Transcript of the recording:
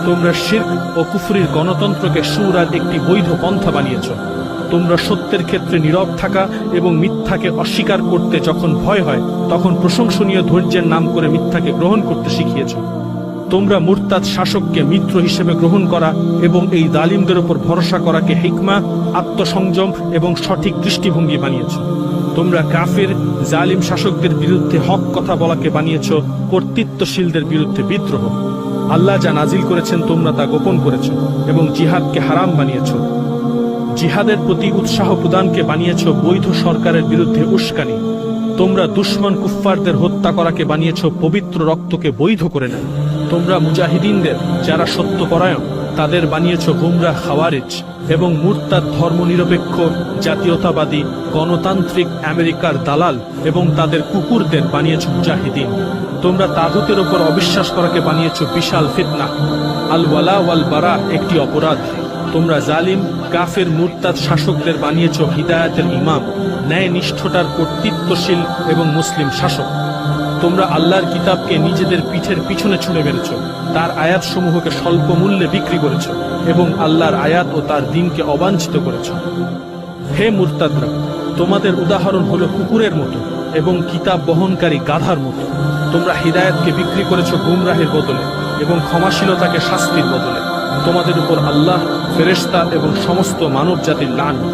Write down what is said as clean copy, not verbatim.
তোমরা শিরক ও কুফরির গণতন্ত্রকে সুরার একটি বৈধ পন্থা বানিয়েছ। তোমরা সত্যের ক্ষেত্রে নীরব থাকা এবং মিথ্যাকে অস্বীকার করতে যখন ভয় হয় তখন প্রশংসনীয় ধৈর্যের নাম করে মিথ্যাকে গ্রহণ করতে শিখিয়েছ। তোমরা মুরতাদ শাসককে মিত্র হিসেবে গ্রহণ করা এবং এই জালিমদের উপর ভরসা করাকে হিকমা, আত্মসংযম এবং সঠিক দৃষ্টিভঙ্গি বানিয়েছ। তোমরা কাফির জালিম শাসকদের বিরুদ্ধে হক কথা বলাকে বানিয়েছ কর্তৃত্বশীলদের বিরুদ্ধে বিদ্রোহ। আল্লাহ যা নাজিল করেছেন তোমরা তা গোপন করেছ এবং জিহাদকে হারাম বানিয়েছ। জিহাদের প্রতি উৎসাহ প্রদানকে বানিয়েছ বৈধ সরকারের বিরুদ্ধে উস্কানি। তোমরা দুশমন কুফফারদের হত্যা করাকে বানিয়েছ পবিত্র রক্তকে বৈধ করে নেয়। তোমরা মুজাহিদিনদের যারা সত্যপরায়ণ তাদের বানিয়েছ গুমরাহ খাওয়ারিজ এবং মুরতাদ ধর্মনিরপেক্ষ জাতীয়তাবাদী গণতান্ত্রিক আমেরিকার দালাল এবং তাদের কুকুরদের বানিয়েছ মুজাহিদিন। তোমরা তাগুতের উপর অবিশ্বাস করাকে বানিয়েছ বিশাল ফিতনা। আল ওয়ালা ওয়াল বারা একটি অপরাধ। তোমরা জালিম কাফের মুরতাদ শাসকদের বানিয়েছ হিদায়াতের ইমাম, ন্যায় নিষ্ঠতার কর্তৃত্বশীল এবং মুসলিম শাসক। তোমরা আল্লাহর কিতাবকে নিজেদের পিঠের পিছনে ছুঁড়ে মেরেছ, তার আয়াতসমূহকে স্বল্প মূল্যে বিক্রি করেছ এবং আল্লাহর আয়াত ও তার দ্বীনকে অবাঞ্ছিত করেছ। হে মুরতাদরা, তোমাদের উদাহরণ হলো কুকুরের মতো এবং কিতাব বহনকারী গাধার মতো। তোমরা হিদায়াতকে বিক্রি করেছ গুমরাহের বদলে এবং ক্ষমাশীলতাকে শাস্তির বদলে। তোমাদের উপর আল্লাহ, ফেরেশতা এবং সমস্ত মানব জাতির লানত।